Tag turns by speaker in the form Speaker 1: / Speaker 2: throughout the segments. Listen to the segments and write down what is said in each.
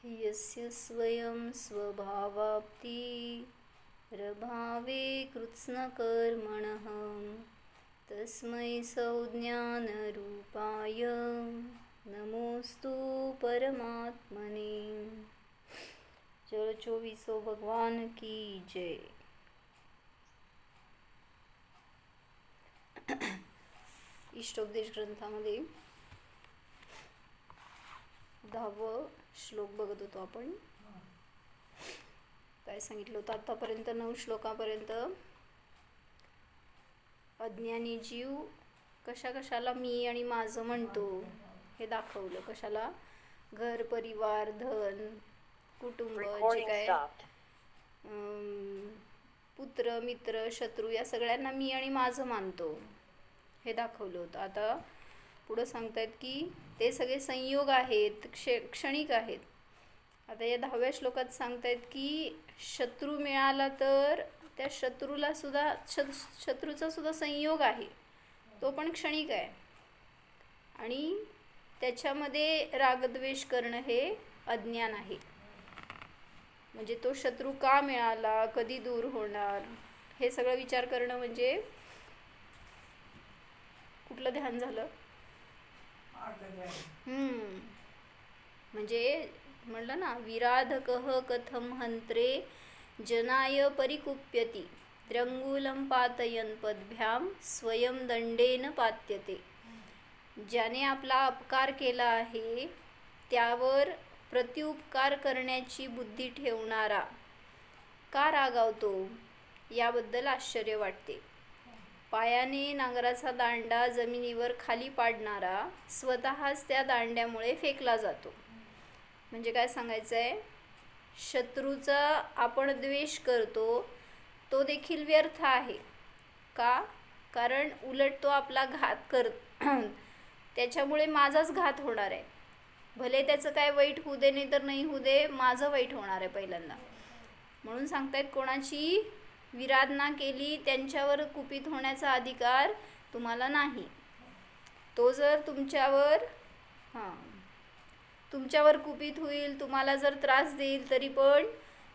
Speaker 1: यस्य स्वयं स्वभावाप्तिरभावे कृत्स्नकर्मणः तस्मै संज्ञानरूपाय नमोस्तु परमात्मने। चलो 24 भगवान की जय। इष्टोपदेश ग्रंथामध्ये 10वा श्लोक बघत होतो आपण. काय सांगितलं होतं आतापर्यंत? 9 श्लोकापर्यंत अज्ञानी जीव कशाला मी आणि माझं म्हणतो हे दाखवलं. कशाला? घर, परिवार, धन, कुटुंब, जे काय पुत्र, मित्र, शत्रू या सगळ्यांना मी आणि माझं मानतो हे दाखवलं होतं. आता पुढं सांगतायत की ते सगळे संयोग आहेत, क्षणिक आहेत. आता या 10व्या श्लोकात सांगतायत की शत्रू मिळाला तर त्या शत्रूचा सुद्धा संयोग आहे, तो पण क्षणिक आहे. आणि त्याच्यामध्ये रागद्वेष करणं हे अज्ञान आहे. म्हणजे तो शत्रू का मिळाला, कधी दूर होणार, हे सगळं विचार करणं म्हणजे कुठलं ध्यान झालं? म्हणजे म्हणलं ना, विराधकः कथम हंत्रे जनाय परिकुप्यति त्र्यंगुलं पातयन पद्भ्याम स्वयं दंडेन पात्यते. ज्याने आपला अपकार केला आहे त्यावर प्रत्युपकार करण्याची बुद्धी ठेवणारा का रागावतो याबद्दल आश्चर्य वाटते. पायाने नांगराचा दांडा जमिनीवर खाली पाडणारा स्वतःच त्या दांड्यामुळे फेकला जातो. म्हणजे काय सांगायचं आहे? शत्रूचा आपण द्वेष करतो तो देखील व्यर्थ आहे. का? कारण उलट तो आपला घात त्याच्यामुळे माझाच घात होणार आहे. भले त्याचं काय वाईट होऊ दे नाही तर नाही होऊ दे, माझं वाईट होणार आहे पहिल्यांदा. म्हणून सांगतायत कोणाची विराधना केली त्यांच्यावर कुपित होण्याचा अधिकार तुम्हाला नाही. तो जर तुमच्यावर कुपित होईल, तुम्हाला जर त्रास देईल, तरी पण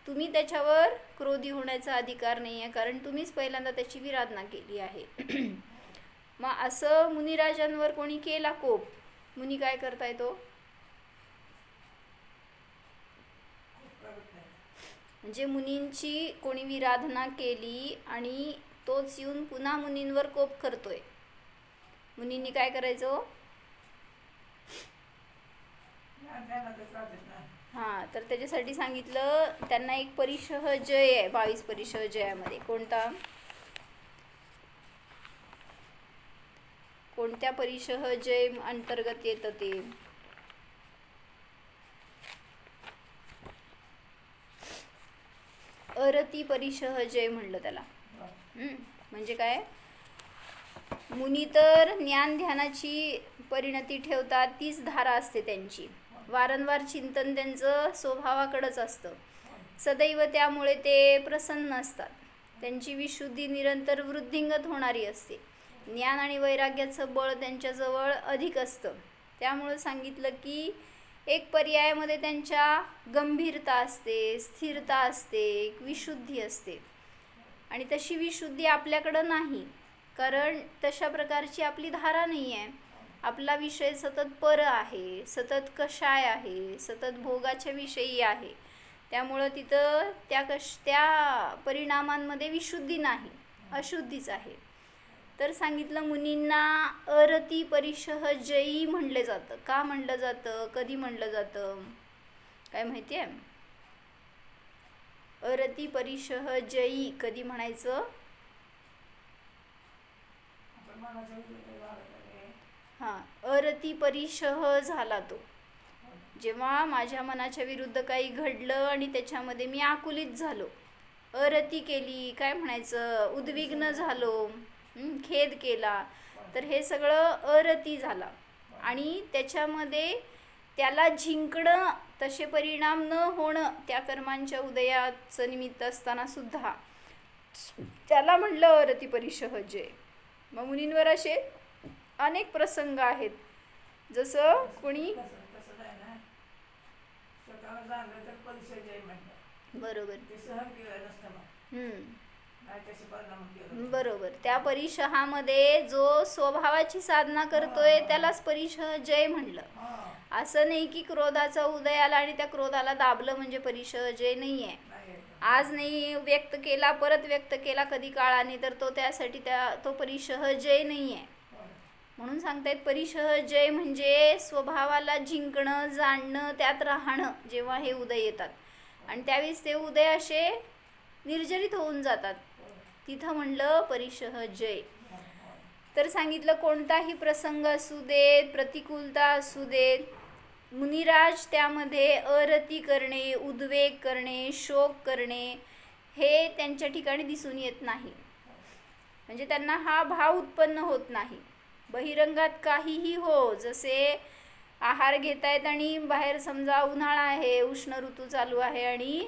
Speaker 1: तुम्ही त्याच्यावर क्रोधी होण्याचा अधिकार नाही आहे, कारण तुम्हीच पहिल्यांदा त्याची विराधना केली आहे. मग असं मुनिराजांवर कोणी केला कोप, मुनी काय करताय? तो म्हणजे मुनींची कोणी विराधना केली आणि तोच येऊन पुन्हा मुनींवर कोप करतोय. मुनींनी काय करायचं? तर त्याच्यासाठी सांगितलं त्यांना एक परिशह जय आहे. 22 परिशह जयामध्ये कोणत्या परिशह जय अंतर्गत येतं ते? अरती परिशह जय म्हणलं त्याला. म्हणजे काय? मुनी तर ज्ञान ध्यानाची परिणती ठेवतात, तीच धारा असते त्यांची. वारंवार चिंतन त्यांचं स्वभावाकडंच असतं. सदैव त्यामुळे ते प्रसन्न असतात. त्यांची विशुद्धी निरंतर वृद्धिंगत होणारी असते. ज्ञान आणि वैराग्याचं बळ त्यांच्याजवळ अधिक असतं. त्यामुळं सांगितलं की एक पर्यायामध्ये त्यांच्या गंभीरता असते, स्थिरता असते, एक विशुद्धी असते. आणि तशी विशुद्धी आपल्याकडं नाही, कारण तशा प्रकारची आपली धारा नाही आहे. आपला विषय सतत पर आहे, सतत कषाय आहे, सतत भोगाच्या विषयी आहे. त्यामुळं तिथं त्या परिणामांमध्ये विशुद्धी नाही, अशुद्धीच आहे. तर सांगितलं मुनींना अरती परिशह जयी म्हणले जातं. का म्हणलं जातं, कधी म्हणलं जातं, काय माहिती आहे? अरती परिशह जयी कधी म्हणायचं? अरती परिशह झाला तो जेव्हा माझ्या मनाच्या विरुद्ध काही घडलं आणि त्याच्यामध्ये मी आकुलित झालो, अरती केली, काय म्हणायचं, उद्विग्न झालो, खेद केला, तर हे सगळं अरती झाला. आणि त्याच्यामध्ये त्याला जिंकणं, तसे परिणाम न होणं, त्या कर्मांच्या उदयाचं निमित्त असताना सुद्धा त्याला म्हणलं अरती परिशह जय. मग मुनींवर असे अनेक प्रसंग आहेत. जसं कोणी
Speaker 2: स्वतःला जाणलं तर परिचय जय म्हणतात.
Speaker 1: बरोबर.
Speaker 2: ते सहन केलं नसतं मग. नाही त्याचे परिणाम केलं.
Speaker 1: बरोबर. त्या परिशहामध्ये जो स्वभावाची साधना करतोय त्यालाच परिशह जय म्हणलं. असं नाही की क्रोधाचा उदय आला आणि त्या क्रोधाला दाबलं म्हणजे परिशह जय नाही आहे. आज नाही व्यक्त केला, परत व्यक्त केला कधी काळाने, तर तो त्यासाठी तो परिशह जय नाही आहे. म्हणून सांगतायत परिशह जय म्हणजे स्वभावाला जिंकणं, जाणणं, त्यात राहणं. जेव्हा हे उदय येतात आणि त्यावेळेस ते उदय असे निर्जरित होऊन जातात, तिथं म्हणलं परिशह जय. तर सांगितलं कोणताही प्रसंग असू देत, प्रतिकूलता असू देत, मुनिराज त्यामध्ये अरती करणे, उद्वेग करणे, शोक करणे हे त्यांच्या ठिकाणी दिसून येत नाही. म्हणजे त्यांना हा भाव उत्पन्न होत नाही. बहिरंगात काहीही हो, जसे आहार घेतायत आणि बाहेर समजा उन्हाळा आहे, उष्ण ऋतू चालू आहे आणि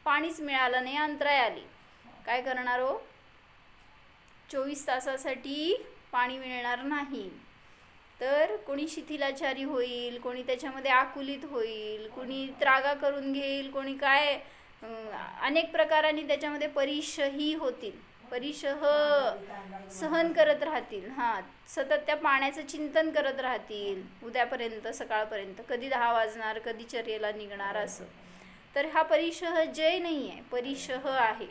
Speaker 1: पाणीच मिळालं नाही, अंतराय आली, काय करणार हो? 24 तासासाठी पाणी मिळणार नाही, तर कोणी शिथिलाचारी होईल, कोणी त्याच्यामध्ये आकुलित होईल, कोणी त्रागा करून घेईल, कोणी काय अनेक प्रकारांनी त्याच्यामध्ये परिशही होतील, परिशह सहन करत राहतील. सतत त्या पाण्याचं चिंतन करत राहतील उद्यापर्यंत, सकाळपर्यंत, कधी 10 वाजणार, कधी चर्येला निघणार असं. तर हा परिशह जय नाही आहे, परिशह आहे.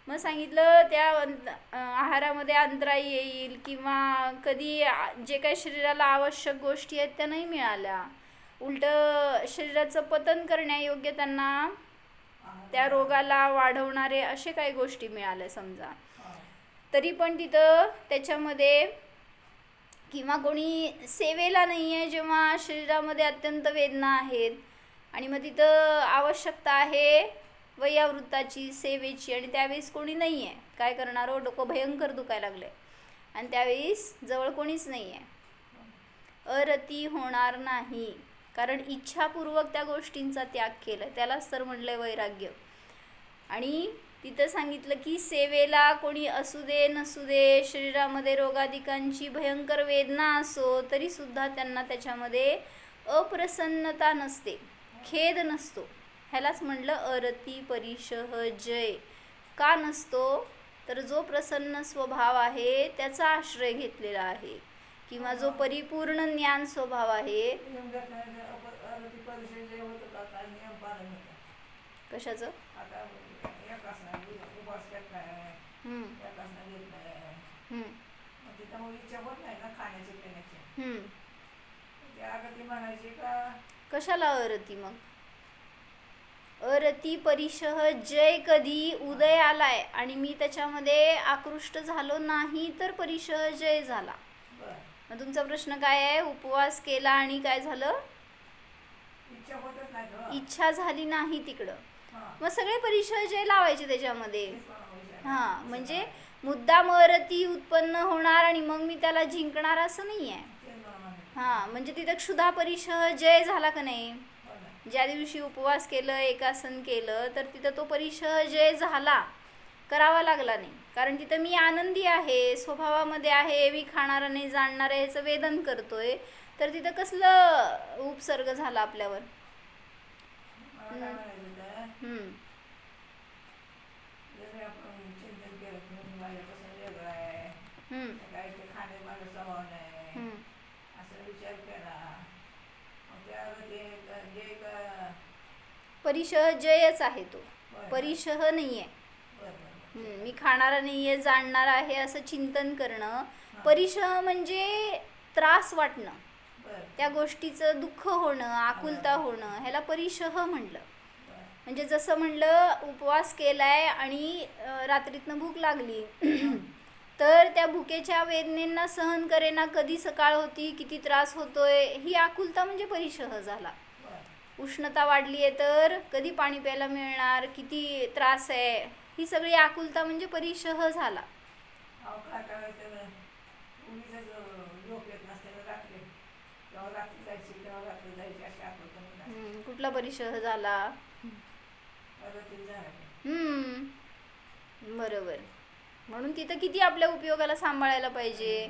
Speaker 1: मग सांगितलं त्या आहारामध्ये अंतराई येईल किंवा कधी जे काही शरीराला आवश्यक गोष्टी आहेत त्या नाही मिळाल्या, उलटं शरीराचं पतन करण्यायोग्य त्यांना त्या रोगाला वाढवणारे असे काही गोष्टी मिळाल्या समजा, तरी पण तिथं त्याच्यामध्ये किंवा कोणी सेवेला नाही आहे, जेव्हा शरीरामध्ये अत्यंत वेदना आहेत आणि मग तिथं आवश्यकता आहे वयोवृत्ताची, सेवेची, आणि त्यावेळेस कोणी नाही आहे, काय करणार हो? डोकं भयंकर दुखायला लागले आणि त्यावेळेस जवळ कोणीच नाही आहे, अरती होणार नाही, कारण इच्छापूर्वक त्या गोष्टींचा त्याग केला, त्यालाच तर म्हणलंय वैराग्य. आणि तिथं सांगितलं की सेवेला कोणी असू दे नसू दे, शरीरामध्ये रोगाधिकांची भयंकर वेदना असो तरी सुद्धा त्यांना त्याच्यामध्ये अप्रसन्नता नसते, खेद नसतो. ह्यालाच म्हणलं अरती परिशह जय. का नसतो? तर जो प्रसन्न स्वभाव आहे त्याचा आश्रय घेतलेला आहे, किंवा जो परिपूर्ण ज्ञान स्वभाव आहे. कशाचं? कशाला अरती? मग अरती परिशह जय कधी उदय आलाय आणि मी त्याच्यामध्ये आकृष्ट झालो नाही तर परिशह जय झाला. मग तुमचा प्रश्न काय आहे? उपवास केला आणि काय झालं? इच्छा झाली नाही तिकडं, मग सगळे परिशह जय लावायचे त्याच्यामध्ये. म्हणजे मुद्दाम अरती उत्पन्न होणार आणि मग मी त्याला जिंकणार असं नाही आहे. म्हणजे तिथं क्षुधा परिशह जय झाला का नाही? ज्या दिवशी उपवास केलं, एकासन केलं, तर तिथं तो परिशह जय झाला, करावा लागला नाही, कारण तिथं मी आनंदी आहे, स्वभावामध्ये आहे, मी खाणारा नाही जाणणारा ह्याचं वेदन करतोय, तर तिथं कसलं उपसर्ग झाला आपल्यावर? परिशह जयच आहे तो, परिशह नाही आहे. मी खाणारा नाही आहे, जाणणारा आहे असं चिंतन करणं. परिशह म्हणजे त्रास वाटणं, त्या गोष्टीचं दुःख होणं, आकुलता होणं, ह्याला परिशह म्हणलं. म्हणजे जसं म्हणलं उपवास केलाय आणि रात्रीतनं भूक लागली तर त्या भुकेच्या वेदनेंना सहन करेना, कधी सकाळ होती, किती त्रास होतोय, ही आकुलता म्हणजे परिशह झाला. उष्णता वाढली आहे तर कधी पाणी प्यायला मिळणार, किती त्रास आहे, ही सगळी आकुलता म्हणजे परिशह झाला. कुठला परिशह झाला? बरोबर. म्हणून तिथं किती आपल्या उपयोगाला सांभाळायला पाहिजे.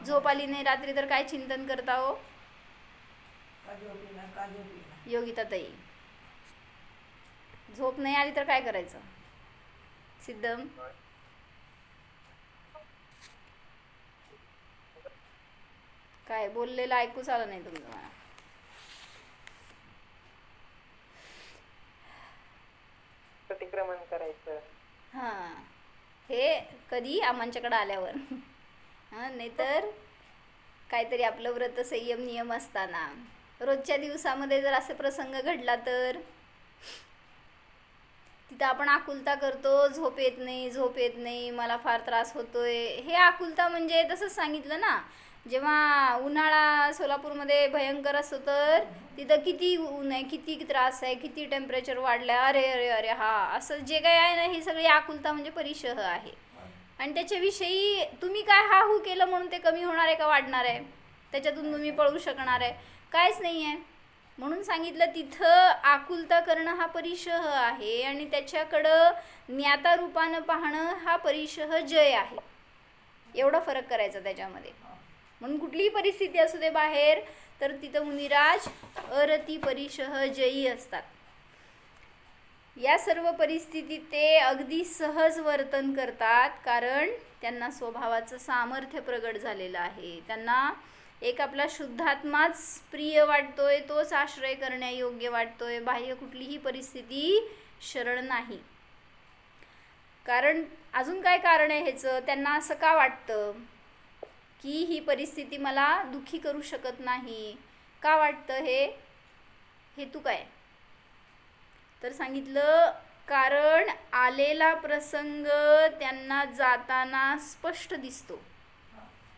Speaker 1: झोप आली नाही रात्री तर काय चिंतन करता हो?
Speaker 2: मला झोप येईना.
Speaker 1: योगिता ताई, झोप नाही आली तर काय करायचं? सिद्धम, काय बोललेलं ऐकूच आलं नाही तुमचं मला.
Speaker 3: प्रतिक्रमण करायचं.
Speaker 1: हां, हे कधी आम्हांच्याकडं आल्यावर. हां, नाहीतर काहीतरी आपलं व्रत संयम नियम असताना रोजच्या दिवसामध्ये जर असे प्रसंग घडला तर तिथं आपण आकुलता करतो, झोप येत नाही, झोप येत नाही, मला फार त्रास होतोय. हे आकुलता म्हणजे तसंच सांगितलं ना, जेव्हा उन्हाळा सोलापूरमध्ये भयंकर असतो तर तिथं किती ऊन आहे, किती त्रास आहे, किती टेम्परेचर वाढलं आहे, अरे अरे अरे हा, असं जे काही आहे ना, ही सगळी आकुलता म्हणजे परिशह आहे. आणि त्याच्याविषयी तुम्ही काय हा हू केलं म्हणून ते कमी होणार आहे का वाढणार आहे? त्याच्यातून तुम्ही पळू शकणार आहे? काहीच नाही आहे. म्हणून सांगितलं तिथं आकुलता करणं हा परिशह आहे आणि त्याच्याकडं ज्ञाता रूपानं पाहणं हा परिशह जय आहे. एवढा फरक करायचा त्याच्यामध्ये. म्हणून कुठलीही परिस्थिती असू दे बाहेर, तर तिथं मुनिराज अरती परिशह जयी असतात. या सर्व परिस्थितीत ते अगदी सहज वर्तन करतात, कारण त्यांना स्वभावाचं सामर्थ्य प्रगट झालेलं आहे. त्यांना एक आपला शुद्धात्माच प्रिय वाटतोय, तोच आश्रय करण्यायोग्य वाटतोय, बाह्य कुठलीही परिस्थिती शरण नाही. कारण अजून काय कारण आहे ह्याचं? त्यांना असं का वाटतं की ही परिस्थिती मला दुःखी करू शकत नाही? का वाटतं हे? हेतू काय? तर सांगितलं, कारण आलेला प्रसंग त्यांना जाताना स्पष्ट दिसतो.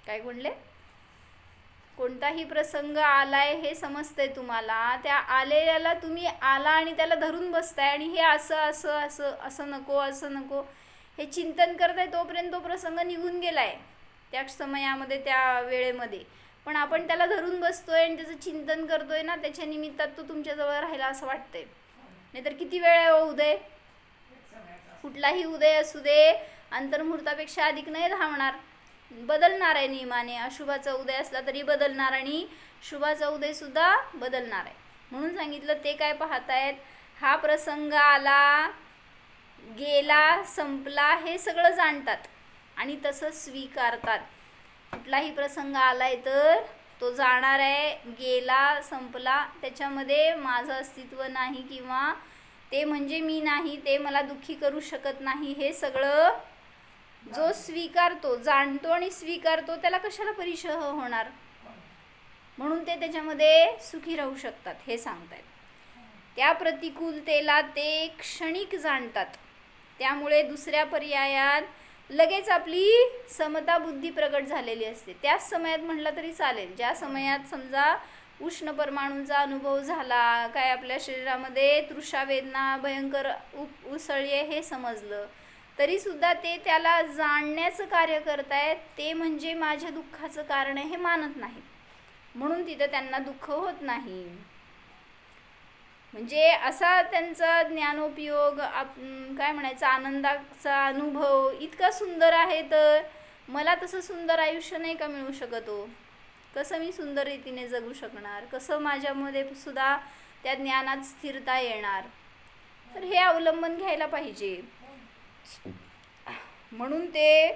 Speaker 1: काय म्हणले? कोणताही प्रसंग आलाय हे समजतंय तुम्हाला, त्या आलेल्याला तुम्ही आला आणि त्याला धरून बसताय आणि हे असं असं असं असं नको, असं नको हे चिंतन करताय, तोपर्यंत तो प्रसंग निघून गेलाय त्या समयामध्ये, त्या वेळेमध्ये. पण आपण त्याला धरून बसतोय आणि त्याचं चिंतन करतोय ना, त्याच्या निमित्तात तो तुमच्याजवळ राहिला असं वाटतंय. नाहीतर किती वेळ आहे उदय? कुठलाही उदय असू दे, अंतर्मुहूर्तापेक्षा अधिक नाही धावणार, बदलणार आहे नियमाने. अशुभाचा उदय असला तरी बदलणार आणि शुभाचा उदय सुद्धा बदलणार आहे. म्हणून सांगितलं ते काय पाहतायत, हा प्रसंग आला, गेला, संपला हे सगळं जाणतात आणि तसं स्वीकारतात. कुठलाही प्रसंग आलाय तर तो जाणार आहे, गेला, संपला, त्याच्यामध्ये माझं अस्तित्व नाही किंवा ते म्हणजे मी नाही, ते मला दुःखी करू शकत नाही, हे सगळं जो स्वीकारतो, जाणतो आणि स्वीकारतो, त्याला कशाला परिशह होणार? म्हणून ते त्याच्यामध्ये सुखी राहू शकतात हे सांगतायत. त्या प्रतिकूलतेला ते क्षणिक जाणतात, त्यामुळे दुसऱ्या पर्यायात लगेच आपली समता बुद्धी प्रगट झालेली असते. त्याच समयात म्हटलं तरी चालेल, ज्या समयात समजा उष्ण परमाणूंचा अनुभव झाला, काय आपल्या शरीरामध्ये तृषा वेदना भयंकर उसळली हे समजलं, तरीसुद्धा ते त्याला जाणण्याचं कार्य करतायत. ते म्हणजे माझ्या दुःखाचं कारण आहे हे मानत नाहीत, म्हणून तिथं त्यांना दुःख होत नाही. म्हणजे असा त्यांचा ज्ञानोपयोग, काय म्हणायचं, आनंदाचा अनुभव इतका सुंदर आहे, तर मला तसं सुंदर आयुष्य नाही का मिळू शकत हो? कसं मी सुंदर रीतीने जगू शकणार? कसं माझ्यामध्ये सुद्धा त्या ज्ञानात स्थिरता येणार? तर हे अवलंबन घ्यायला पाहिजे. म्हणून ते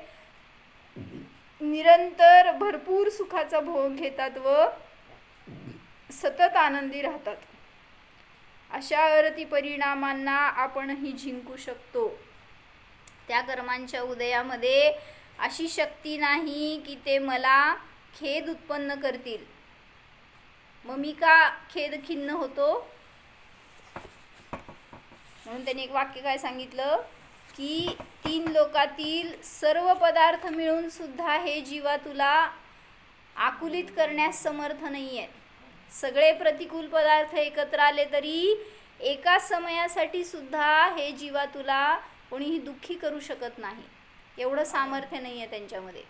Speaker 1: निरंतर भरपूर सुखाचा भोग घेतात व सतत आनंदी राहतात. अशा अरती परिणामांना आपणही जिंकू शकतो. त्या कर्मांच्या उदयामध्ये अशी शक्ती नाही की ते मला खेद उत्पन्न करतील. मग मी का खेद खिन्न होतो? म्हणून त्यांनी एक वाक्य काय सांगितलं की 3 लोकातील सर्व पदार्थ मिळून सुद्धा हे जीवा तुला आकुलित करण्यास समर्थ नाही आहेत. सगळे प्रतिकूल पदार्थ एकत्र आले तरी एका समयासाठी सुद्धा हे जीवा तुला कोणीही दुःखी करू शकत नाही. एवढं सामर्थ्य नाही आहे त्यांच्यामध्ये.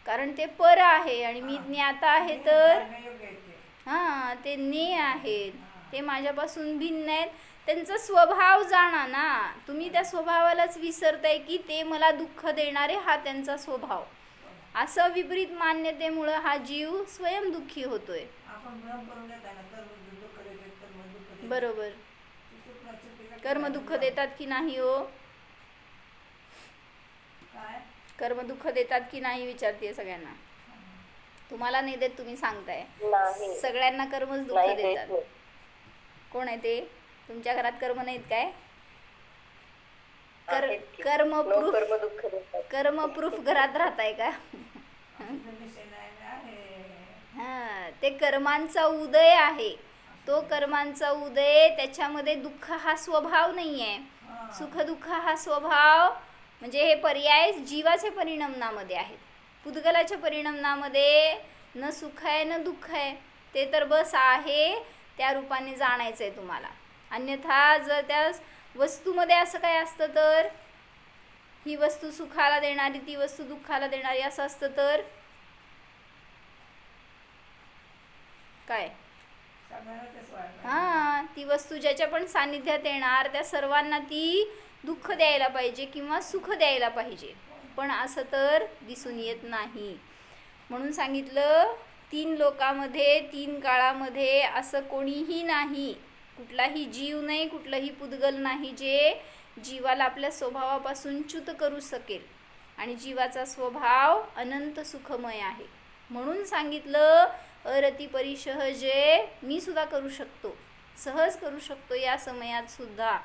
Speaker 1: कारण ते पर आहे आणि मी ज्ञाता आहे, तर हां ते ने आहेत, ते माझ्यापासून भिन्न आहेत. त्यांचा स्वभाव जाणा ना. तुम्ही त्या स्वभावालाच विसरताय की ते मला दुःख देणारे, हा त्यांचा स्वभाव. असं विपरीत मान्यतेमुळं हा जीव स्वयं दुःखी होतोय.
Speaker 2: आपण भ्रम करून घेताय ना, तर दुःख देते, तर मग दुःख देते.
Speaker 1: बरोबर.
Speaker 2: चुकीचं
Speaker 1: कर्म दुःख देतात की नाही हो?
Speaker 2: काय?
Speaker 1: कर्म दुःख देतात की नाही विचारते सगळ्यांना. तुम्हाला नाही देत, तुम्ही सांगताय.
Speaker 3: नाही
Speaker 1: सगळ्यांना कर्मच दुःख
Speaker 3: नाही
Speaker 1: देतात.
Speaker 3: देत नाही.
Speaker 1: कोण आहे ते? तुमच्या घरात कर्म नाहीत काय?
Speaker 3: आहेत की.
Speaker 1: कर्म
Speaker 3: नो
Speaker 1: प्रूफ,
Speaker 3: कर्म दुःख देतात.
Speaker 1: कर्म प्रूफ घरात राहताय का?
Speaker 2: आपला विषय नाही ना हे.
Speaker 1: हा, ते कर्मांचा उदय आहे. तो कर्मांचा उदय, त्याच्यामध्ये दुःख हा स्वभाव नाही आहे.
Speaker 2: हा.
Speaker 1: सुख दुःख हा स्वभाव म्हणजे हे पर्याय जीवाच्या परिणामामध्ये आहेत. पुद्गलाच्या परिणामामध्ये न सुख आहे न दुःख आहे. ते तर बस आहे, त्या रूपाने जाणायचं आहे तुम्हाला. अन्यथा जर त्या वस्तूमध्ये असं काय असतं तर, ही वस्तू सुखाला देणारी, ती वस्तू दुःखाला देणारी असं असतं तर काय?
Speaker 2: सगळ्यांना तेच वाटलं.
Speaker 1: हां, ती वस्तू ज्याच्या पण सान्निध्यात येणार त्या सर्वांना ती दुःख द्यायला पाहिजे किंवा सुख द्यायला पाहिजे. पण असं तर दिसून येत नाही. म्हणून सांगितलं 3 लोकामध्ये 3 काळामध्ये असं कोणीही नाही, कुठलाही जीव नाही, कुठलंही पुद्गल नाही जे जीवाला आपल्या स्वभावापासून च्युत करू शकेल. आणि जीवाचा स्वभाव अनंत सुखमय आहे. म्हणून सांगितलं अरती परिसहजे, मी सुद्धा करू शकतो, सहज करू शकतो या समयात सुद्धा.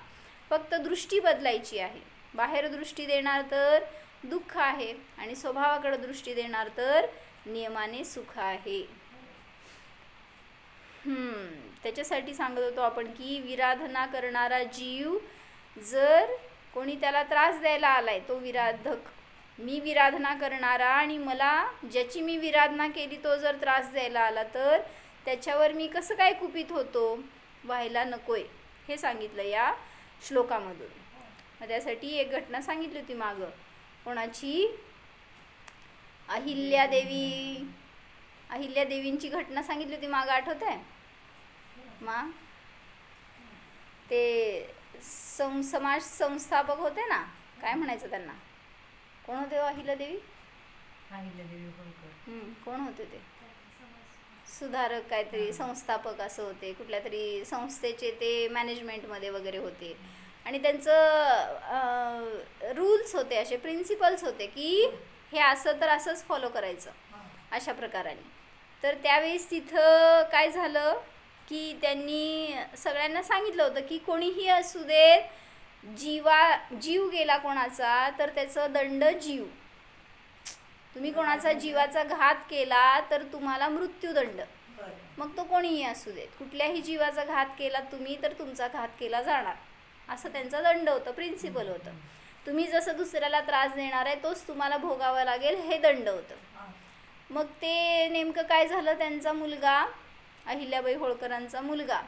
Speaker 1: फक्त दृष्टी बदलायची आहे. बाहेर दृष्टी देणार तर दुःख आहे आणि स्वभावाकडे दृष्टी देणार तर नियमाने सुख आहे. त्याच्यासाठी सांगत होतो आपण की विराधना करणारा जीव, जर कोणी त्याला त्रास द्यायला आलाय, तो विराधक, मी विराधना करणारा, आणि मला ज्याची मी विराधना केली तो जर त्रास द्यायला आला तर त्याच्यावर मी कसं काय कुपित होतो, व्हायला नकोय, हे सांगितलं या श्लोकामधून. मग त्यासाठी एक घटना सांगितली होती मागं. कोणाची? अहिल्यादेवींची घटना सांगितली होती मागं, आठवत आहे? मग ते समाज संस्थापक होते ना, काय म्हणायचं त्यांना? कोण होते अहिल्यादेवी? कोण होते ते? सुधारक काहीतरी, संस्थापक असं होते. कुठल्या तरी संस्थेचे ते मॅनेजमेंटमध्ये वगैरे होते. आणि त्यांचं रूल्स होते, असे प्रिन्सिपल्स होते की हे असं तर असंच फॉलो करायचं, अशा प्रकाराने. तर त्यावेळेस तिथं काय झालं की त्यांनी सगळ्यांना सांगितलं होतं की कोणीही असू देत, जीव गेला कोणाचा तर त्याचं दंड जीव. तुम्ही कोणाचा जीवाचा घात केला तर तुम्हाला मृत्यूदंड. मग तो कोणीही असू देत, कुठल्याही जीवाचा घात केला तुम्ही तर तुमचा घात केला जाणार, असं त्यांचा दंड होतं, प्रिन्सिपल होतं. तुम्ही जसं दुसऱ्याला त्रास देणार आहे तोच तुम्हाला भोगावं लागेल, हे दंड होतं. मग ते नेमकं काय झालं, त्यांचा मुलगा, अहिल्याबाई होळकरांचा मुलगा,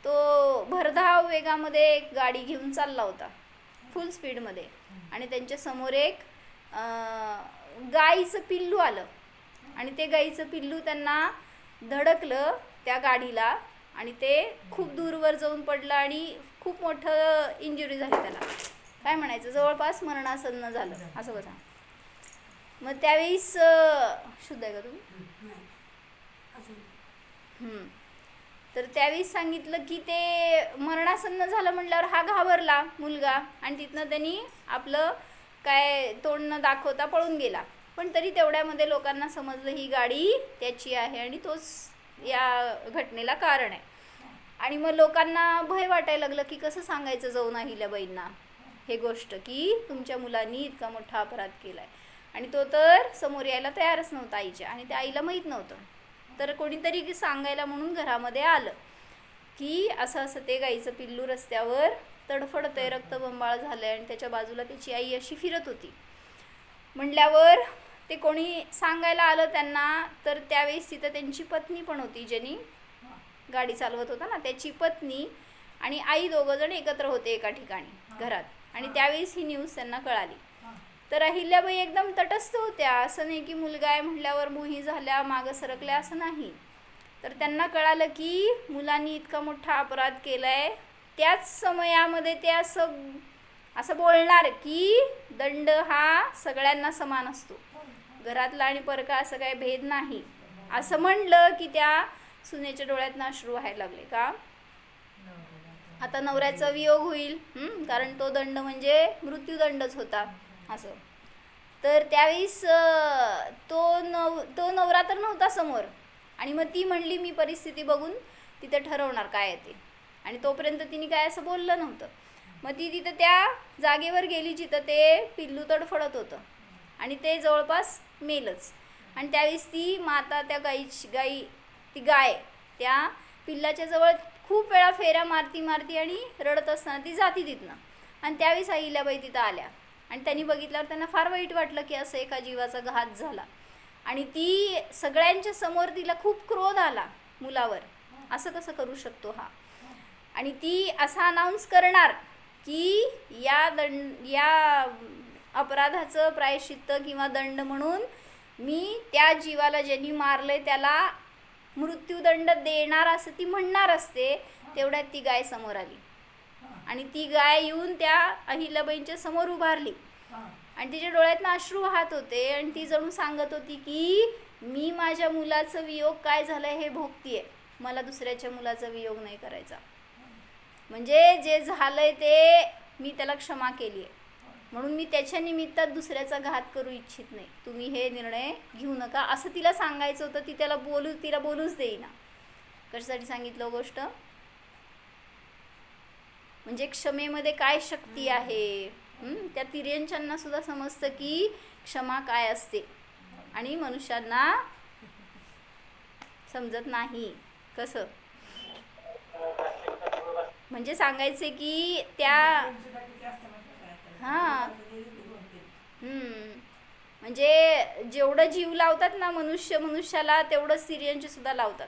Speaker 1: तो भरधाव वेगामध्ये एक गाडी घेऊन चालला होता, फुल स्पीडमध्ये. आणि त्यांच्या समोर एक गाईचं पिल्लू आलं आणि ते गाईचं पिल्लू त्यांना धडकलं त्या गाडीला आणि ते खूप दूरवर जाऊन पडलं आणि खूप मोठं इंजुरी झाली त्याला. काय म्हणायचं, जवळपास मरणासन्न झालं, असं बघा. मग त्यावेळेस शुद्ध आहे का तुम्ही? तर त्यावेळेस सांगितलं की ते मरणासन्न झालं म्हटल्यावर हा घाबरला मुलगा आणि तिथनं त्यांनी आपलं काय तोंड न दाखवता पळून गेला. पण तरी तेवढ्यामध्ये लोकांना समजलं ही गाडी त्याची आहे आणि तोच या घटनेला कारण आहे. आणि मग लोकांना भय वाटायला लागलं की कसं सांगायचं जाऊन अहिल्याबाईंना हे गोष्ट की तुमच्या मुलांनी इतका मोठा अपराध केला आहे. आणि तो तर समोर यायला तयारच नव्हता आईच्या, आणि त्या आईला माहीत नव्हतं. तर कोणीतरी सांगायला म्हणून घरामध्ये आलं की असं असं ते गाईचं पिल्लू रस्त्यावर तडफडतंय, रक्तबंबाळ झालं आहे आणि त्याच्या बाजूला त्याची आई अशी फिरत होती. म्हणल्यावर ते कोणी सांगायला आलं त्यांना. तर त्यावेळेस तिथं त्यांची पत्नी पण होती, ज्यांनी गाडी चालवत होता ना, त्याची पत्नी आणि आई दोघंजण एकत्र होते एका ठिकाणी घरात. आणि त्यावेळेस ही न्यूज त्यांना कळाली. तर अहिल्याबाई एकदम तटस्थ होत्या, असं नाही की मुलगा आहे म्हटल्यावर मोही झाल्या, मागं सरकल्या, असं नाही. तर त्यांना कळालं की मुलांनी इतका मोठा अपराध केला आहे. त्याच समयामध्ये ते असं बोलणार की दंड हा सगळ्यांना समान असतो. घरातला आणि परका असं काही भेद नाही असं म्हणलं की त्या सुनेच्या डोळ्यातनं अश्रू व्हायला लागले. का? आता नवऱ्याचा वियोग होईल, कारण तो दंड म्हणजे मृत्यूदंडच होता असं. तर त्यावेळेस तो नवरा तर नव्हता समोर, आणि मग ती म्हणली मी परिस्थिती बघून तिथे ठरवणार काय ते, आणि तोपर्यंत तिने काय असं बोललं नव्हतं. मग ती तिथं त्या जागेवर गेली जिथं ते पिल्लू तडफडत होतं, आणि ते जवळपास मेलच. आणि त्यावेळेस ती माता त्या ती गाय त्या पिल्लाच्या जवळ खूप वेळा फेऱ्या मारती आणि रडत असताना ती जाती तिथनं. आणि त्यावेळेस अहिल्याबाई तिथं आल्या, आणि त्यांनी बघितल्यावर त्यांना फार वाईट वाटलं की असं एका जीवाचा घात झाला. आणि ती सगळ्यांच्या समोर तिला खूप क्रोध आला मुलावर, असं कसं करू शकतो हा. आणि ती असा अनाऊन्स करणार की या अपराधाचं प्रायश्चित्त किंवा दंड म्हणून मी त्या जीवाला ज्यांनी मारलंय त्याला मृत्यूदंड देणार असं ती म्हणणार असते. तेवढ्यात ती गाय समोर आली, आणि ती गाय येऊन त्या अहिल्याबाईंच्या समोर उभारली, आणि तिच्या डोळ्यातनं अश्रू वाहत होते, आणि ती जणू सांगत होती की मी माझ्या मुलाचं वियोग काय झालंय हे भोगतीये, मला दुसऱ्याच्या मुलाचा वियोग नाही करायचा. म्हणजे जे झालंय ते मी त्याला क्षमा केली आहे, म्हणून मी त्याच्या निमित्तात दुसऱ्याचा घात करू इच्छित नाही, तुम्ही हे निर्णय घेऊ नका असं तिला सांगायचं होतं. ती तिला बोलूच देईना. कशासाठी सांगितलं गोष्ट? म्हणजे क्षमेमध्ये काय शक्ती आहे. त्या तिर्यंच्यांना सुद्धा समजतं की क्षमा काय असते, आणि मनुष्यांना समजत नाही. कसं म्हणजे सांगायचे की त्या हां म्हणजे जेवढं जीव लावतात ना मनुष्याला, तेवढंच स्त्रियांचे सुद्धा लावतात.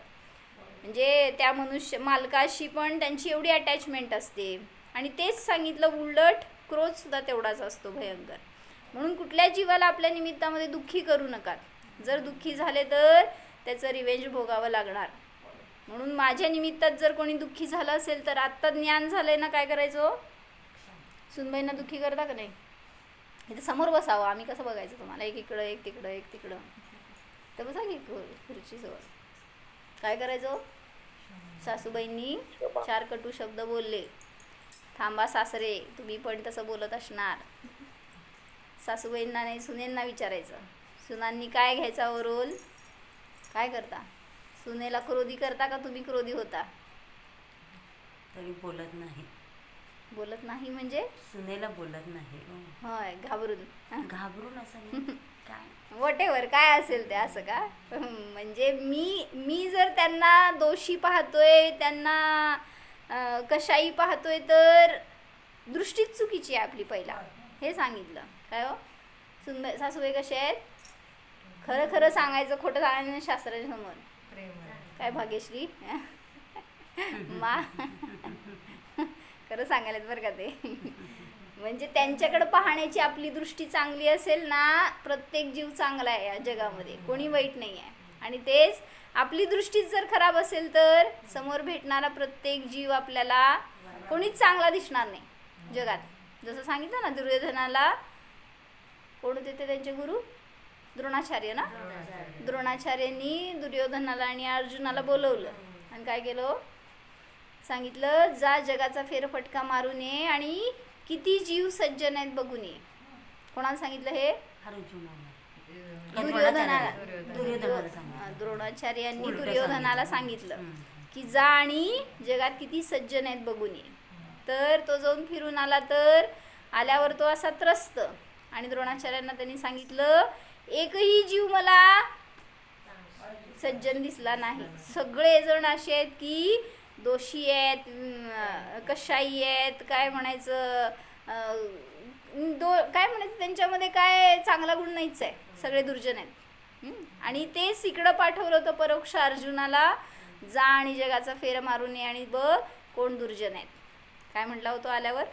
Speaker 1: म्हणजे त्या मालकाशी पण त्यांची एवढी अटॅचमेंट असते. आणि तेच सांगितलं, उलट क्रोध सुद्धा तेवढाच असतो भयंकर. म्हणून कुठल्या जीवाला आपल्या निमित्तामध्ये दुःखी करू नका. जर दुःखी झाले तर त्याचं रिवेंज भोगावं लागणार. म्हणून माझ्या निमित्तात जर कोणी दुःखी झालं असेल तर आत्ता ज्ञान झालंय ना, काय करायचं? सुनबाईंना दुःखी करता का नाही? इथे समोर बसावं, आम्ही कसं बघायचं तुम्हाला? एक इकडं एक तिकडं एक तिकडं, तर बसा की खुर्चीजवळ. काय करायचं? सासूबाईंनी 4 कटू शब्द बोलले. थांबा सासरे, तुम्ही पण तसं बोलत असणार. सासूबाईंना नाही, सुनेंना विचारायचं. सुनांनी काय घ्यायचा रोल? काय करता? सुनेला क्रोधी करता का तुम्ही क्रोधी होता?
Speaker 2: तरी बोलत नाही.
Speaker 1: बोलत नाही म्हणजे?
Speaker 2: सुनेला बोलत नाही.
Speaker 1: होय, घाबरून
Speaker 2: असं काय
Speaker 1: वॉटेवर काय असेल ते असं का? म्हणजे मी जर त्यांना दोषी पाहतोय, त्यांना कशाही पाहतोय, तर दृष्टीच चुकीची आहे आपली. पहिला हे सांगितलं. काय हो सासूबाई कसे आहेत? खरं सांगायचं, खोटं सांगायचं शास्त्राच्या समोर. काय भाग्यश्री मा खरं सांगायलाच बरं का ते. म्हणजे त्यांच्याकडे पाहण्याची आपली दृष्टी चांगली असेल ना, प्रत्येक जीव चांगला आहे या जगामध्ये, कोणी वाईट नाही आहे. आणि तेच आपली दृष्टीच जर खराब असेल तर समोर भेटणारा प्रत्येक जीव आपल्याला कोणीच चांगला दिसणार नाही जगात. जसं सांगितलं ना, दुर्योधनाला कोण होते ते त्यांचे गुरु? द्रोणाचार्य ना. द्रोणाचार्यांनी दुर्योधनाला आणि अर्जुनाला बोलवलं, आणि काय केलं? सांगितलं, जा जगाचा फेरफटका मारून ये आणि किती जीव सज्जन आहेत बघून ये. कोणाला सांगितलं हे? द्रोणाचार्यांनी दुर्योधनाला सांगितलं की जा आणि जगात किती सज्जन आहेत बघून ये. तर तो जाऊन फिरून आला, तर आल्यावर तो असा त्रस्त. आणि द्रोणाचार्यांना त्यांनी सांगितलं, एकही जीव मला सज्जन दिसला नाही. सगळेजण असे आहेत की दोषी आहेत, कशाई आहेत, काय म्हणायचं त्यांच्यामध्ये काय चांगला गुण नाहीच आहे, सगळे दुर्जन आहेत. आणि तेच इकडं पाठवलं होतं परोक्ष अर्जुनाला, जा आणि जगाचा फेर मारून ये आणि बघ कोण दुर्जन आहेत. काय म्हटला होतो आल्यावर?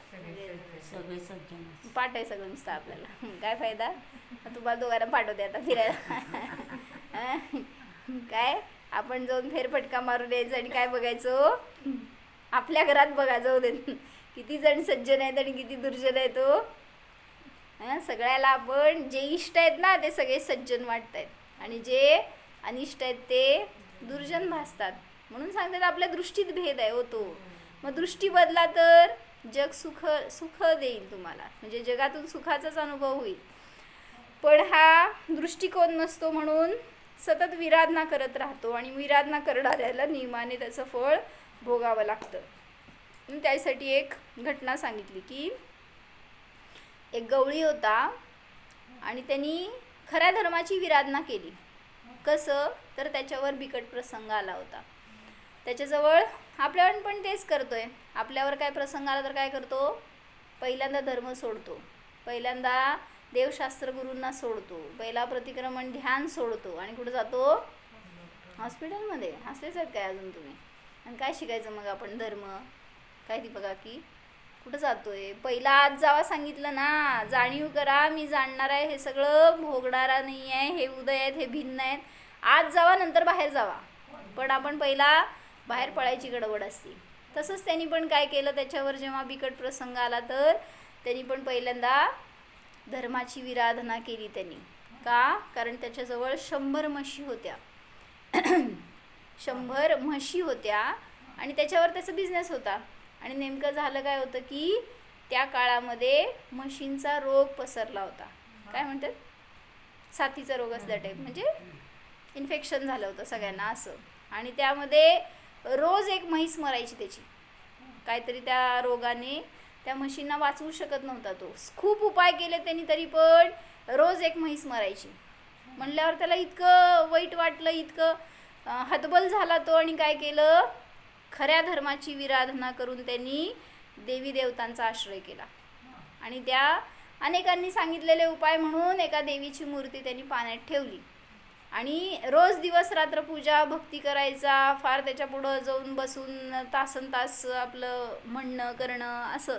Speaker 2: सगळे सज्जन.
Speaker 1: पाठ आहे सगळं नुसतं आपल्याला, काय फायदा? तुम्हाला दोघांना पाठवते आता फिरायला. काय आपण जाऊन फेरफटका मारून यायचं आणि काय बघायचो? आपल्या घरात बघा, जाऊ दे किती जण सज्जन आहेत आणि किती दुर्जन आहेत. तो सगळ्याला आपण जे इष्ट आहेत ना ते सगळे सज्जन वाटत आहेत आणि जे अनिष्ट आहेत ते दुर्जन भासतात. म्हणून सांगतात आपल्या दृष्टीत भेद आहे होतो. मग दृष्टी बदला तर जग सुख देईल तुम्हाला, म्हणजे जगातून सुखाचाच अनुभव होईल. पण हा दृष्टिकोन नसतो म्हणून सतत विराधना करत राहतो आणि विराधना करणाऱ्याला नियमाने त्याचं फळ भोगावं लागतं. म्हणून त्यासाठी एक घटना सांगितली की एक गवळी होता आणि त्यांनी खऱ्या धर्माची विराधना केली. कसं तर त्याच्यावर बिकट प्रसंग आला होता. त्याच्याजवळ आपल्यावर पण तेच करतोय. आपल्यावर काय प्रसंग आला तर काय करतो, पहिल्यांदा धर्म सोडतो, पहिल्यांदा देवशास्त्र गुरूंना सोडतो, पहिला प्रतिक्रमण ध्यान सोडतो आणि कुठं जातो, हॉस्पिटलमध्ये. हसलेच आहेत काय अजून तुम्ही? आणि काय शिकायचं मग आपण धर्म? काय ती बघा की कुठं जातोय. पहिला आज जावा सांगितलं ना, जाणीव करा मी जाणणार आहे, हे सगळं भोगणारा नाही आहे, हे उदय आहेत, हे भिन्न आहेत. आज जावा नंतर बाहेर जावा. पण आपण पहिला बाहेर पळायची गडबड असते. तसंच त्यांनी पण काय केलं, त्याच्यावर जेव्हा बिकट प्रसंग आला तर त्यांनी पण पहिल्यांदा धर्माची विराधना केली त्यांनी. का? कारण त्याच्याजवळ 100 म्हशी होत्या. 100 म्हशी होत्या आणि त्याच्यावर त्याचा बिझनेस होता. आणि नेमकं झालं काय होतं की त्या काळामध्ये म्हशींचा रोग पसरला होता. काय म्हणतात, साथीचा रोग असल्या टाईप, म्हणजे इन्फेक्शन झालं होतं सगळ्यांना असं. आणि त्यामध्ये रोज एक म्हैस मरायची त्याची, काहीतरी त्या रोगाने त्या म्हशींना वाचवू शकत नव्हता तो. खूप उपाय केले त्यांनी तरी पण रोज एक म्हैस मरायची. म्हणल्यावर त्याला इतकं वाईट वाटलं, इतकं हतबल झाला तो. आणि काय केलं, खऱ्या धर्माची विराधना करून त्यांनी देवी देवतांचा आश्रय केला. आणि त्या अनेकांनी सांगितलेले उपाय म्हणून एका देवीची मूर्ती त्यांनी पाण्यात ठेवली आणि रोज दिवस रात्र पूजा भक्ती करायचा. फार त्याच्या पुढं जाऊन बसून तासन तास आपलं म्हणणं करणं, असं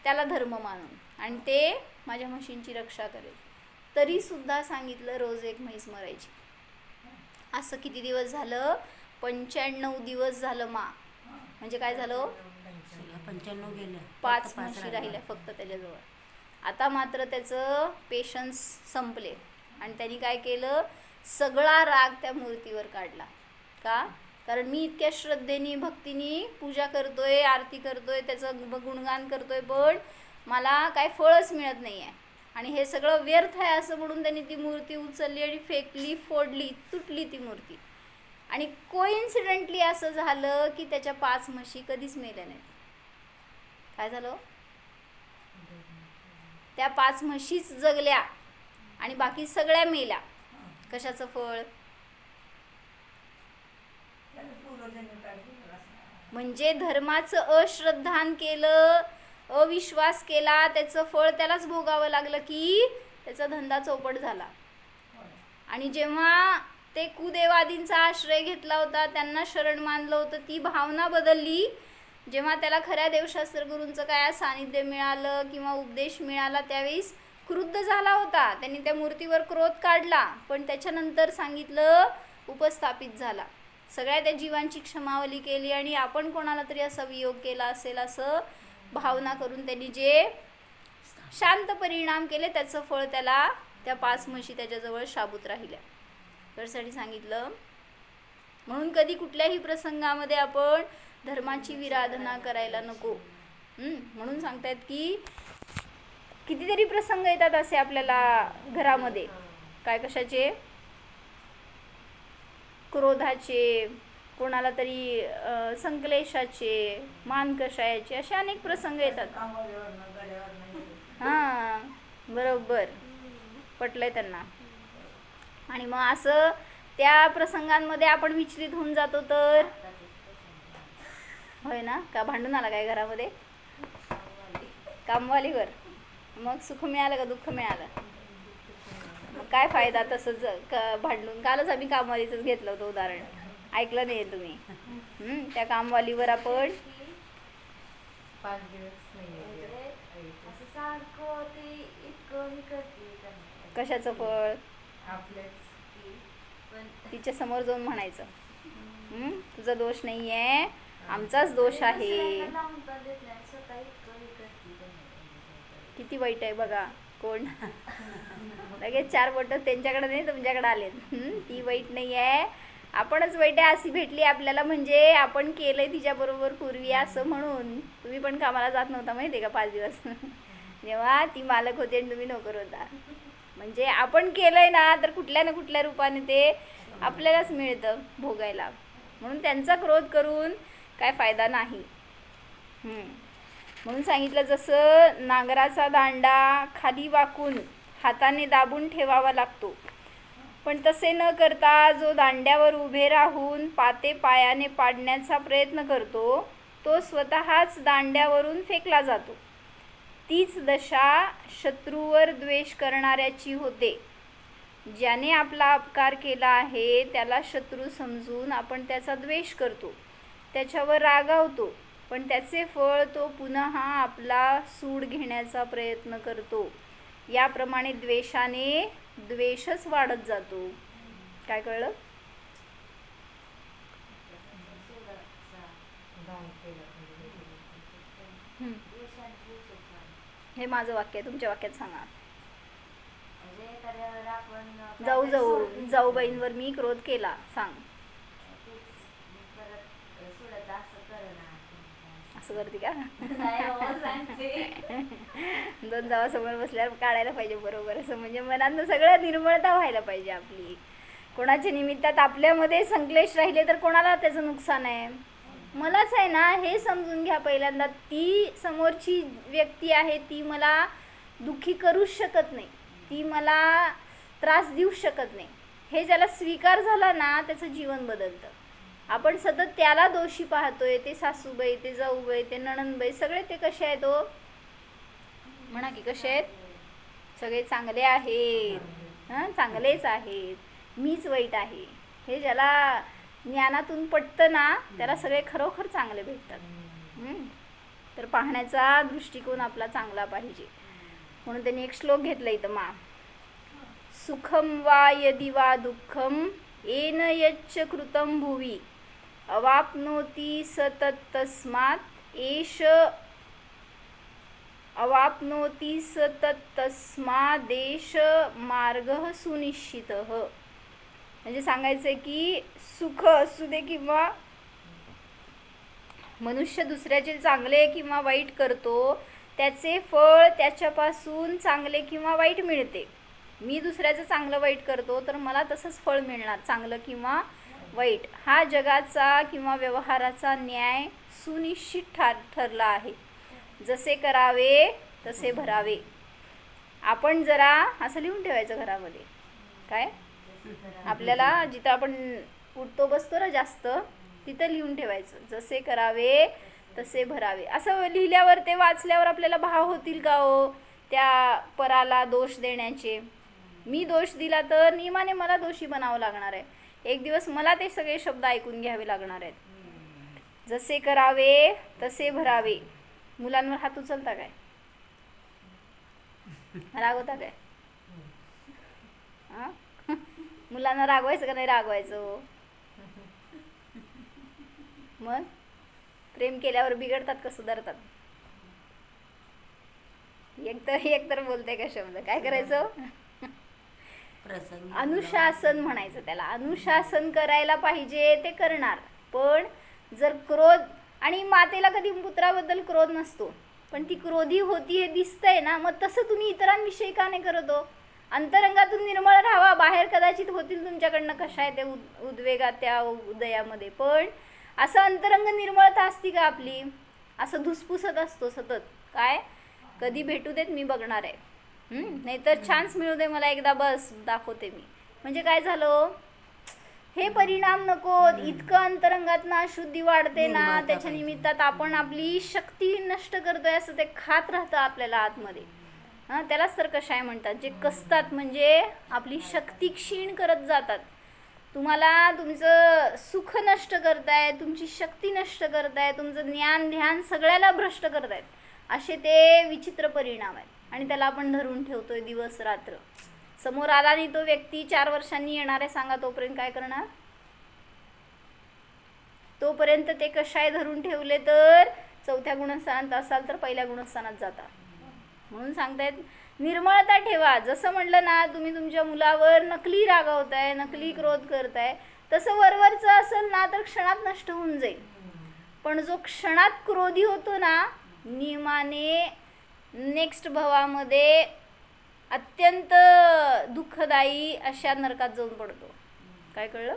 Speaker 1: त्याला धर्म मानून. आणि ते माझ्या म्हशींची रक्षा करेल. तरीसुद्धा सांगितलं रोज एक म्हैस मरायची. असं किती दिवस झालं, 95 दिवस झालं म्हणजे काय झालं,
Speaker 2: 95 गेल्या,
Speaker 1: 5 म्हशी राहिल्या फक्त त्याच्याजवळ. आता मात्र त्याचं पेशन्स संपले आणि त्यांनी काय केलं, सगळा राग त्या मूर्तीवर काढला. का? कारण मी इतक्या श्रद्धेने भक्तीने पूजा करतोय, आरती करतोय, त्याचं गुणगान करतोय, पण मला काय फळच मिळत नाही आहे आणि हे सगळं व्यर्थ आहे असं म्हणून त्यांनी ती मूर्ती उचलली आणि फेकली, फोडली, तुटली ती मूर्ती. आणि कोइन्सिडेंटली असं झालं की त्याच्या 5 म्हशी कधीच मेल्या नाहीत. काय झालं, त्या 5 म्हशीच जगल्या आणि बाकी सगळ्या मेल्या. कशाचं फळ? म्हणजे धर्माचं अश्रद्धान केलं, अविश्वास केला, त्याचं फळ त्यालाच भोगावं लागलं की त्याचा धंदा चौपट झाला. आणि जेव्हा ते कुदेवादींचा आश्रय घेतला होता, त्यांना शरण मानलं होतं, ती भावना बदलली. जेव्हा त्याला खऱ्या देवशास्त्र गुरूंचं काय सानिध्य मिळालं किंवा उपदेश मिळाला, त्यावेळेस क्रुद्ध झाला होता. त्यांनी त्या मूर्तीवर क्रोध काढला, पण त्याच्यानंतर सांगितलं उपस्थापित झाला. सगळ्या त्या जीवांची क्षमावली केली आणि आपण कोणाला तरी असा वियोग केला असेल असं भावना करून त्यांनी जे शांत परिणाम केले, त्याचं फळ त्याला त्या 5 म्हशी त्याच्याजवळ शाबूत राहिल्या. त्यासाठी सांगितलं. म्हणून कधी कुठल्याही प्रसंगामध्ये आपण धर्माची विराधना करायला नको. म्हणून सांगतायत की कितीतरी प्रसंग येतात असे आपल्याला घरामध्ये. काय कशाचे? क्रोधाचे, कोणाला तरी संकलेशाचे, मानकषायाचे, असे अनेक प्रसंग येतात. हां, बरोबर, पटलंय त्यांना. आणि मग असं त्या प्रसंगांमध्ये आपण विचलित होऊन जातो तर होय ना. का भांडून आला काय घरामध्ये कामवालीवर? मग सुख मिळालं का दुःख मिळालं? मग काय फायदा तसंच भांडून? कालच आम्ही कामवालीचंच घेतलं होतं उदाहरण, ऐकलं नाही तुम्ही? त्या कामवालीवर आपण
Speaker 3: 5 दिवस
Speaker 1: कशाचं फळ? तिच्या समोर जाऊन म्हणायचं तुझा दोष नाही आहे, आमचाच दोष आहे. किती वाईट आहे बघा. कोण? लगेच 4 बोट त्यांच्याकडे नाही तुमच्याकडे आलेत. ती वाईट नाही आहे, आपणच वाईट आहे अशी भेटली आपल्याला, म्हणजे आपण केलंय तिच्याबरोबर पूर्वी असं म्हणून. तुम्ही पण कामाला जात नव्हता माहिती आहे का 5 दिवस जेव्हा ती मालक होती आणि तुम्ही नोकर होता. म्हणजे आपण केलंय ना तर कुठल्या ना कुठल्या रूपाने ते आपल्यालाच मिळतं भोगायला. म्हणून त्यांचा क्रोध करून काय फायदा नाही. म्हणून सांगितलं, जसं नांगराचा दांडा खाली वाकून हाताने दाबून ठेवावा लागतो, पण तसे न करता जो दांड्यावर उभे राहून पाते पायाने पाडण्याचा प्रयत्न करतो तो स्वतःच दांड्यावरून फेकला जातो. तीच दशा शत्रूवर द्वेष करणाऱ्याची होते. ज्याने आपला अपकार केला आहे त्याला शत्रू समजून आपण त्याचा द्वेष करतो, त्याच्यावर रागावतो, पण त्याचे फळ तो पुन्हा आपला सूड घेण्याचा प्रयत्न करतो. याप्रमाणे द्वेषाने द्वेषच वाढत जातो. काय कळलं? हे माझं वाक्य आहे, तुमच्या वाक्यात सांगा. जाऊबाईंवर मी क्रोध केला, सांग. असं करते का? 2 जावा समोर बसल्यावर काढायला पाहिजे बरोबर असं, म्हणजे मनातनं सगळं निर्मळता व्हायला पाहिजे आपली. कोणाच्या निमित्तात आपल्यामध्ये संक्लेश राहिले तर कोणाला त्याचं नुकसान आहे? मलाच आहे ना, हे समजून घ्या पहिल्यांदा. ती समोरची व्यक्ती आहे ती मला दुःखी करूच शकत नाही, ती मला त्रास देऊ शकत नाही. हे ज्याला स्वीकार झाला ना त्याचं जीवन बदलतं. आपण सतत त्याला दोषी पाहतोय, ते सासूबाई, ते जाऊबाई, ते नणंदबाई, सगळे ते कसे आहेत हो? म्हणा की कसे आहेत? सगळे चांगले आहेत. चांगलेच आहेत, मीच वाईट आहे. हे ज्याला ज्ञानातून पटतं ना त्याला सगळे खरोखर चांगले भेटतात. तर पाहण्याचा दृष्टिकोन आपला चांगला पाहिजे. म्हणून त्यांनी एक श्लोक घेतला इथं, सुखम वा यदि वा दुःखम येन यच्च कृतं भुवि अवाप्नोति स तत्तस्मात् एष अवाप्नोति स तत्तस्मादेश मार्गः सुनिश्चितः. म्हणजे सांगायचं आहे की सुख असू दे किंवा मनुष्य दुसऱ्याचे चांगले किंवा वाईट करतो, त्याचे फळ त्याच्यापासून चांगले किंवा वाईट मिळते. मी दुसऱ्याचं चांगलं वाईट करतो तर मला तसंच फळ मिळणार, चांगलं किंवा वाईट. हा जगाचा किंवा व्यवहाराचा न्याय सुनिश्चित ठरला आहे. जसे करावे तसे भरावे. आपण जरा असं लिहून ठेवायचं घरामध्ये, काय आपल्याला जिथं आपण उठतो बसतो ना जास्त तिथं लिहून ठेवायचं, जसे करावे तसे भरावे. असं लिहिल्यावर ते वाचल्यावर आपल्याला भाव होतील का हो त्या पराला दोष देण्याचे? मी दोष दिला तर नियमाने मला दोषी बनावं लागणार आहे. एक दिवस मला ते सगळे शब्द ऐकून घ्यावे लागणार आहेत. जसे करावे तसे भरावे. मुलांवर हात उचलता काय? रागवता काय? मुलांना रागवायचं का नाही रागवायचं? मग प्रेम केल्यावर बिघडतात का सुधारतात? एक तर बोलते का शब्द, काय करायचं? अनुशासन म्हणायचं त्याला. अनुशासन करायला पाहिजे ते करणार. पण जर क्रोध, आणि मातेला कधी पुत्राबद्दल क्रोध नसतो पण ती क्रोधी होती हे दिसतंय ना, मग तसं तुम्ही इतरांविषयी का नाही करत हो? अंतरंगातून निर्मळ राहावा. बाहेर कदाचित होतील तुमच्याकडनं कशा आहे ते उद्वेगात त्या उदयामध्ये, पण असं अंतरंग निर्मळता असती का आपली? असं धुसफुसत असतो सतत. काय कधी भेटू देत मी बघणार आहे, नाहीतर चान्स मिळू दे मला एकदा, बस दाखवते मी. म्हणजे काय झालं? हे परिणाम नको. इतकं अंतरंगातनं अशुद्धी वाढते ना, त्याच्या निमित्तात आपण आपली शक्ती नष्ट करतोय असं ते खात राहतं आपल्याला आतमध्ये. त्यालाच तर कशाय म्हणतात, जे कसतात म्हणजे आपली शक्ती क्षीण करत जातात. तुम्हाला तुमचं सुख नष्ट करताय, तुमची शक्ती नष्ट करताय, तुमचं ज्ञान ध्यान सगळ्याला भ्रष्ट करतायत. असे ते विचित्र परिणाम आहेत. आणि त्याला आपण धरून ठेवतोय दिवस रात्र. समोर आला नाही तो व्यक्ती 4 वर्षांनी येणार आहे, सांगा तोपर्यंत काय करणार? तोपर्यंत ते कशाय धरून ठेवले तर 4थ्या गुणस्थानात असाल तर 1ल्या गुणस्थानात जाता. म्हणून सांगतायत निर्मळता ठेवा. जसं म्हणलं ना, तुम्ही तुमच्या मुलावर नकली रागावताय, नकली क्रोध करताय, तसं वरवरचं असेल ना तर क्षणात नष्ट होऊन जाईल. पण जो क्षणात क्रोधी होतो ना, नियमाने नेक्स्ट भवामध्ये अत्यंत दुःखदायी अशा नरकात जाऊन पडतो. काय कळलं?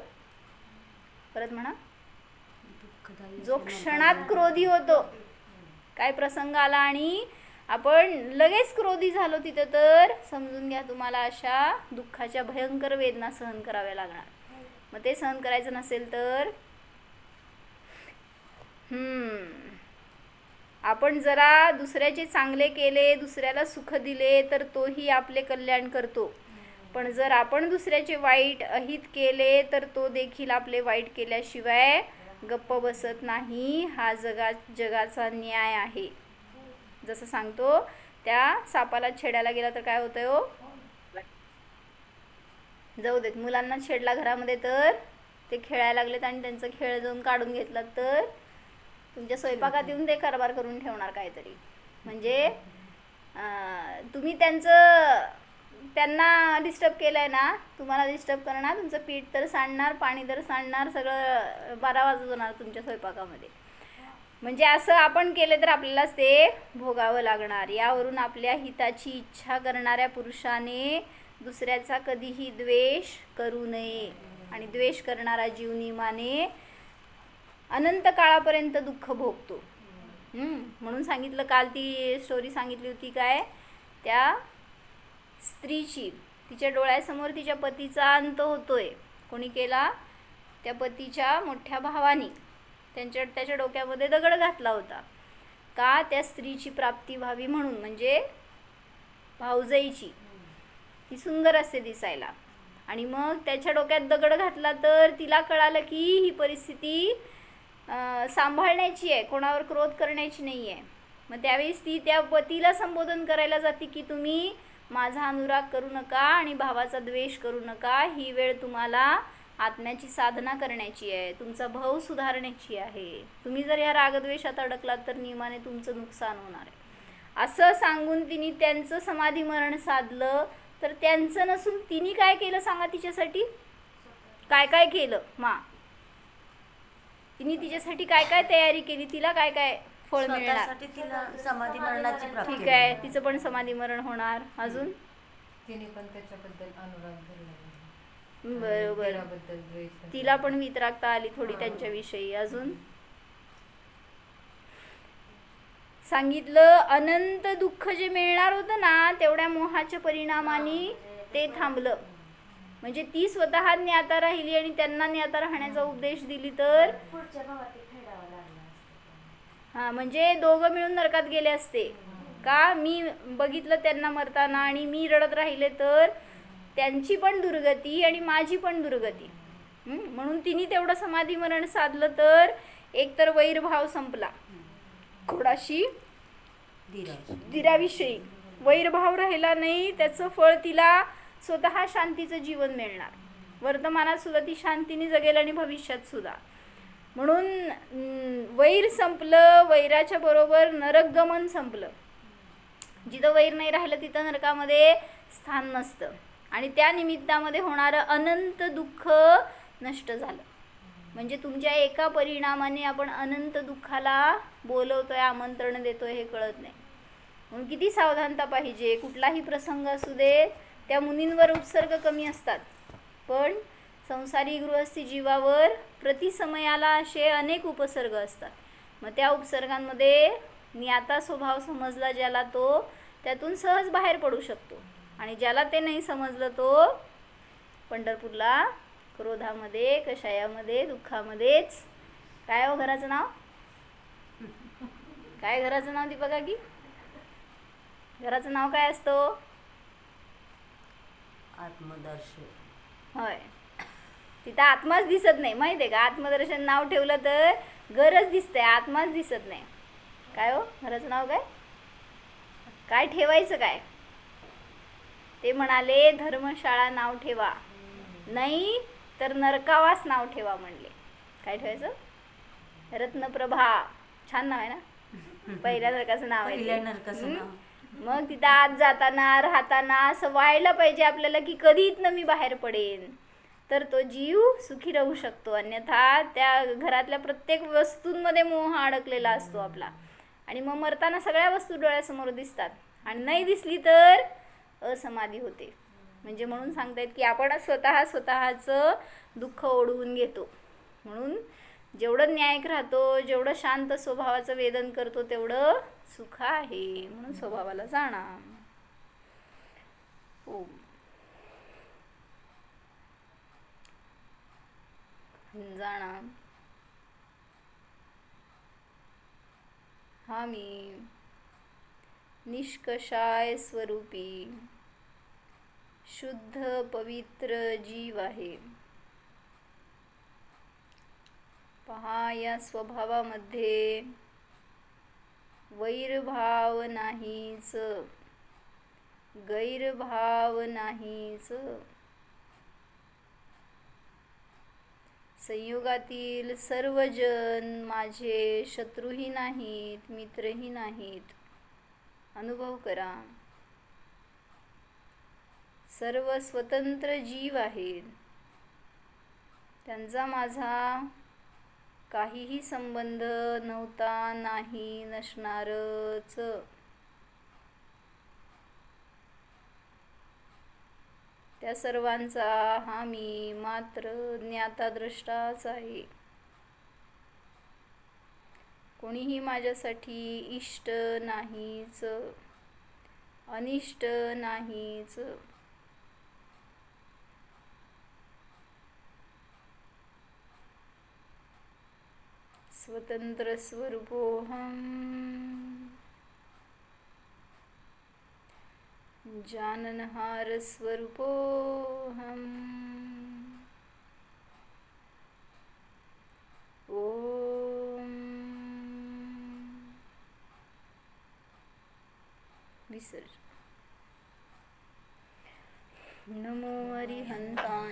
Speaker 1: परत म्हणा. जो क्षणात क्रोधी होतो, काय प्रसंग आला आणि आपण लगेच क्रोधी झालो तिथं, तर समजून घ्या तुम्हाला अशा दुःखाच्या भयंकर वेदना सहन कराव्या लागणार. मग ते सहन करायचं नसेल तर आपण जरा दुसऱ्याचे चांगले केले, दुसऱ्याला सुख दिले, तर तोही आपले कल्याण करतो. पण जर आपण दुसऱ्याचे वाईट अहित केले, तर तो देखील आपले वाईट केल्याशिवाय गप्प बसत नाही. हा जगाचा न्याय आहे. जसं सांगतो, त्या सापाला छेडायला गेला तर काय होतंय हो? जाऊ देत, मुलांना छेडला घरामध्ये तर ते खेळायला लागलेत आणि त्यांचं खेळ जाऊन काढून घेतला तर तुमच्या स्वयंपाकात येऊन ते कारभार करून ठेवणार काहीतरी. म्हणजे तुम्ही त्यांना डिस्टर्ब केलंय ना, तुम्हाला डिस्टर्ब करणार, तुमचं पीठ तर सांडणार, पाणी तर सांडणार, सगळं 12 वाजवणार तुमच्या स्वयंपाकामध्ये. म्हणजे असं आपण केलं तर आपल्यालाच ते भोगावं लागणार. यावरून आपल्या हिताची इच्छा करणाऱ्या पुरुषाने दुसऱ्याचा कधीही द्वेष करू नये. आणि द्वेष करणारा जीव नियमाने अनंत काळापर्यंत दुःख भोगतो. म्हणून सांगितलं, काल ती स्टोरी सांगितली होती काय, त्या स्त्रीची, तिच्या डोळ्यासमोर तिच्या पतीचा अंत होतोय. कोणी केला? त्या पतीच्या मोठ्या भावानी त्याच्या डोक्यामध्ये दगड घातला होता. का? त्या स्त्रीची प्राप्ती व्हावी म्हणून. म्हणजे भाऊजाईची, ती सुंदर असते दिसायला. आणि मग त्याच्या डोक्यात दगड घातला तर तिला कळालं की ही परिस्थिती सांभाळण्याची आहे, कोणावर क्रोध करण्याची नाही आहे. मग त्यावेळेस ती त्या पतीला संबोधन करायला जाते की तुम्ही माझा अनुराग करू नका आणि भावाचा द्वेष करू नका. ही वेळ तुम्हाला आत्म्याची साधना करण्याची आहे, तुमचा भाव सुधारण्याची आहे. तुम्ही जर या रागद्वेषात अडकलात तर नियमाने तुमचं नुकसान होणार आहे. असं सांगून तिने त्यांचं समाधी मरण साधलं. तर त्यांचं नसून तिने काय केलं सांगा तिच्यासाठी? काय काय केलं मा? तिने तिच्यासाठी काय काय तयारी केली? तिला काय काय फळ मिळणार?
Speaker 2: तिला समाधी मरणाची प्राप्ती.
Speaker 1: ठीक आहे, तिचं पण समाधी मरण होणार. अजून
Speaker 3: तिने पण त्याच्याबद्दल अनुराग धरला.
Speaker 1: बरोबर, तिला पण वितरागता आली थोडी त्यांच्याविषयी. अजून सांगितलं अनंत दुःख जे मिळणार होतं ना, तेवढ्या मोहाच्या परिणामाने ते थांबलं. म्हणजे ती स्वतः ज्ञाता राहिली आणि त्यांना ज्ञाता राहण्याचा उपदेश दिली तर म्हणजे दोघं मिळून नरकात गेले असते. का? मी बघितलं त्यांना मरताना आणि मी रडत राहिले तर त्यांची पण दुर्गती आणि माझी पण दुर्गती. म्हणून तिने तेवढं समाधी मरण साधलं तर एकतर वैरभाव संपला, कोणाशी? दिराविषयी वैरभाव राहिला नाही. त्याचं फळ तिला स्वतः शांतीचं जीवन मिळणार. वर्तमानात सुद्धा ती शांतीने जगेल आणि भविष्यात सुद्धा. म्हणून वैर संपलं, वैराच्या बरोबर नरकगमन संपलं. जिथं वैर नाही राहिलं तिथं नरकामध्ये स्थान नसतं. आणि त्या निमित्तामध्ये होणारं अनंत दुःख नष्ट झालं. म्हणजे तुमच्या एका परिणामाने आपण अनंत दुःखाला बोलवतोय, आमंत्रण देतोय हे कळत नाही. म्हणून किती सावधानता पाहिजे. कुठलाही प्रसंग असू दे, त्या मुनींवर उपसर्ग कमी असतात, पण संसारी गृहस्थी जीवावर प्रतिसमयाला असे अनेक उपसर्ग असतात. मग त्या उपसर्गांमध्ये ज्ञाता स्वभाव समजला ज्याला, तो त्यातून सहज बाहेर पडू शकतो. आणि ज्याला ते नाही समजलं तो पंढरपूरला क्रोधामध्ये, कषायामध्ये, दुःखामध्येच. काय हो घराचं नाव? काय घराचं नाव दीपका की? घराचं नाव काय असतं?
Speaker 2: आत्मदर्शन.
Speaker 1: होय, तिथं आत्माच दिसत नाही, माहिती आहे का? आत्मदर्शन नाव ठेवलं तर घरच दिसतंय, आत्माच दिसत नाही. काय हो घराचं नाव काय? काय ठेवायचं काय? ते म्हणाले धर्मशाळा नाव ठेवा, नाही तर नरकावास नाव ठेवा म्हणले. काय ठेवायचं? रत्नप्रभा. छान नाव आहे ना? पहिल्या नरकाचं नाव आहे. मग तिथं आत जाताना राहताना असं व्हायला पाहिजे आपल्याला की कधी इथनं मी बाहेर पडेन, तर तो जीव सुखी राहू शकतो. अन्यथा त्या घरातल्या प्रत्येक वस्तूंमध्ये मोह अडकलेला असतो आपला, आणि मग मरताना सगळ्या वस्तू डोळ्यासमोर दिसतात, आणि नाही दिसली तर असमाधी होते. म्हणजे म्हणून सांगतायत की आपण स्वतःचं दुःख ओढवून घेतो. म्हणून जेवढं न्यायिक राहतो, जेवढं शांत स्वभावाचं वेदन करतो, तेवढं सुख आहे. म्हणून स्वभावाला जाणा. ओम. जाणा हा मी निष्कषाय स्वरूपी शुद्ध पवित्र जीव आहे. पहा, या स्वभावामध्ये वैरभाव नाहीच, गैरभाव नाहीच. संयोगातील सर्वजण माझे शत्रूही नाहीत, मित्रही नाहीत. अनुभव करा. सर्व स्वतंत्र जीव आहेत, त्यांचा माझा काहीही संबंध नव्हता, नाही, नसणारच. त्या सर्वांचा हा मी मात्र ज्ञाताद्रष्टाच आहे. कोणीही माझ्यासाठी इष्ट नाहीच, अनिष्ट नाहीच. स्वतंत्र स्वरूपोऽहम्, जाननहार स्वरूपोऽहम्. ओम. विसर्जन. नमो अरिहंता.